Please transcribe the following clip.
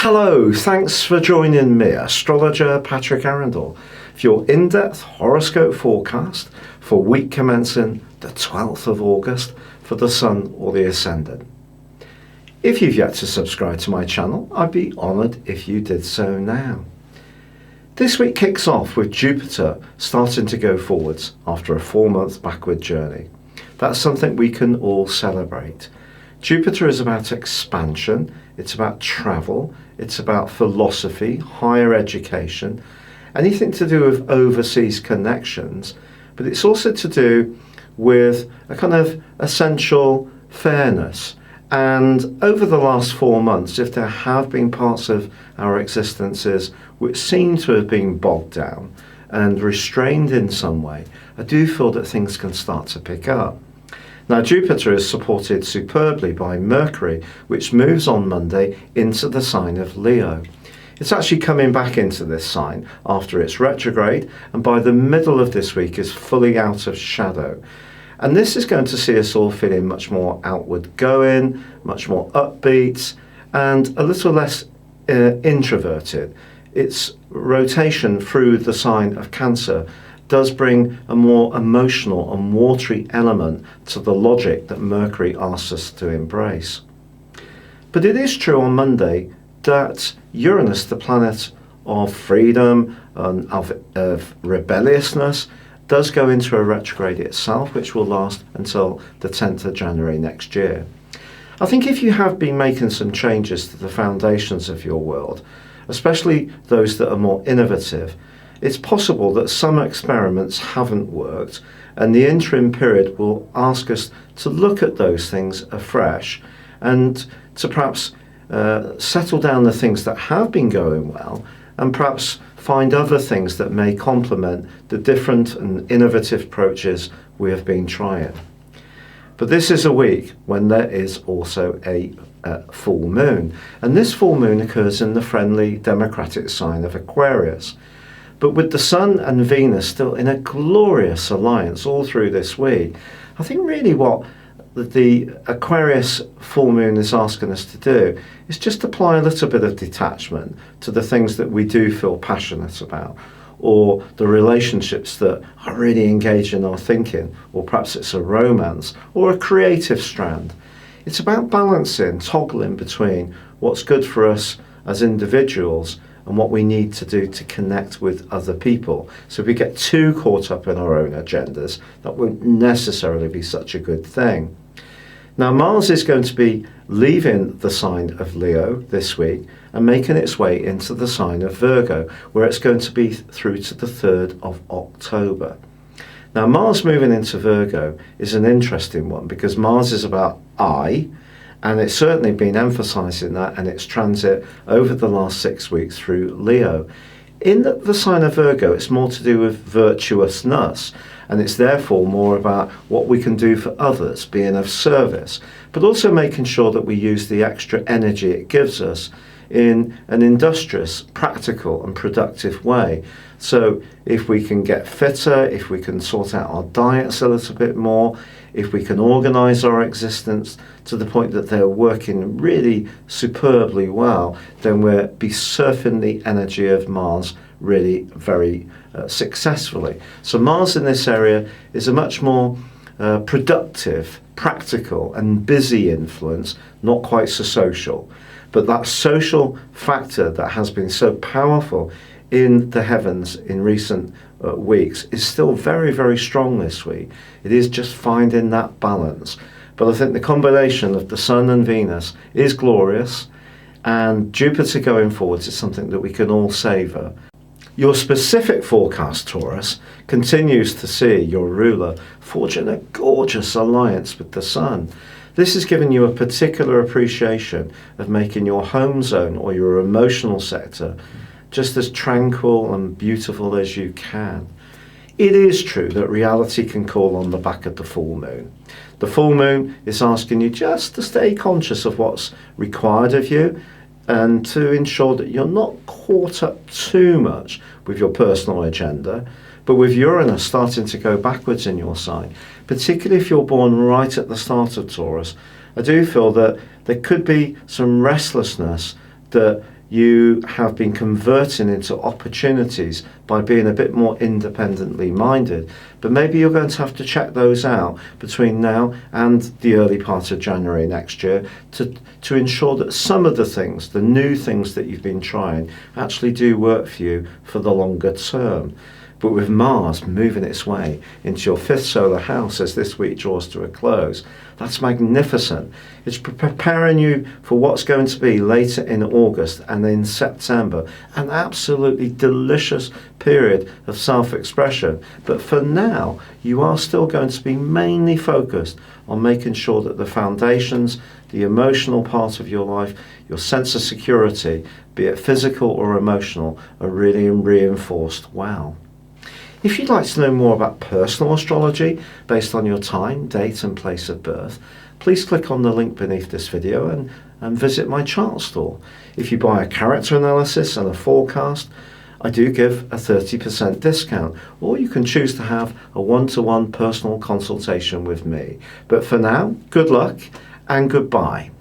Hello, thanks for joining me, astrologer Patrick Arundell, for your in-depth horoscope forecast for week commencing the 12th of August for the Sun or the Ascendant. If you've yet to subscribe to my channel, I'd be honoured if you did so now. This week kicks off with Jupiter starting to go forwards after a 4-month backward journey. That's something we can all celebrate. Jupiter is about expansion, it's about travel, it's about philosophy, higher education, anything to do with overseas connections, but it's also to do with a kind of essential fairness. And over the last 4 months, if there have been parts of our existences which seem to have been bogged down and restrained in some way, I do feel that things can start to pick up. Now, Jupiter is supported superbly by Mercury, which moves on Monday into the sign of Leo. It's actually coming back into this sign after its retrograde, and by the middle of this week is fully out of shadow. And this is going to see us all feeling much more outward going, much more upbeat, and a little less introverted. Its rotation through the sign of Cancer does bring a more emotional and watery element to the logic that Mercury asks us to embrace. But it is true on Monday that Uranus, the planet of freedom and of rebelliousness, does go into a retrograde itself, which will last until the 10th of January next year. I think if you have been making some changes to the foundations of your world, especially those that are more innovative, it's possible that some experiments haven't worked, and the interim period will ask us to look at those things afresh and to perhaps settle down the things that have been going well and perhaps find other things that may complement the different and innovative approaches we have been trying. But this is a week when there is also a full moon, and this full moon occurs in the friendly democratic sign of Aquarius. But with the Sun and Venus still in a glorious alliance all through this week, I think really what the Aquarius full moon is asking us to do is just apply a little bit of detachment to the things that we do feel passionate about, or the relationships that are really engaging our thinking, or perhaps it's a romance or a creative strand. It's about balancing, toggling between what's good for us as individuals and what we need to do to connect with other people. So if we get too caught up in our own agendas, that won't necessarily be such a good thing. Now, Mars is going to be leaving the sign of Leo this week and making its way into the sign of Virgo, where it's going to be through to the 3rd of October. Now, Mars moving into Virgo is an interesting one because Mars is about I, and it's certainly been emphasising that in its transit over the last 6 weeks through Leo. In the sign of Virgo, it's more to do with virtuousness, and it's therefore more about what we can do for others, being of service, but also making sure that we use the extra energy it gives us in an industrious, practical and productive way. So if we can get fitter, if we can sort out our diets a little bit more, if we can organise our existence to the point that they're working really superbly well, then we'll be surfing the energy of Mars really very successfully. So Mars in this area is a much more productive, practical and busy influence, not quite so social. But that social factor that has been so powerful in the heavens in recent weeks is still very, very strong this week. It is just finding that balance. But I think the combination of the Sun and Venus is glorious, and Jupiter going forwards is something that we can all savour. Your specific forecast, Taurus, continues to see your ruler forging a gorgeous alliance with the Sun. This has given you a particular appreciation of making your home zone or your emotional sector just as tranquil and beautiful as you can. It is true that reality can call on the back of the full moon. The full moon is asking you just to stay conscious of what's required of you and to ensure that you're not caught up too much with your personal agenda. But with Uranus starting to go backwards in your sign, particularly if you're born right at the start of Taurus, I do feel that there could be some restlessness that you have been converting into opportunities by being a bit more independently minded, but maybe you're going to have to check those out between now and the early part of January next year to ensure that some of the things, the new things that you've been trying, actually do work for you for the longer term. But with Mars moving its way into your 5th solar house as this week draws to a close, that's magnificent. It's preparing you for what's going to be later in August and in September, an absolutely delicious period of self-expression. But for now, you are still going to be mainly focused on making sure that the foundations, the emotional part of your life, your sense of security, be it physical or emotional, are really reinforced well. If you'd like to know more about personal astrology based on your time, date and place of birth, please click on the link beneath this video and visit my chart store. If you buy a character analysis and a forecast, I do give a 30% discount, or you can choose to have a one-to-one personal consultation with me. But for now, good luck and goodbye.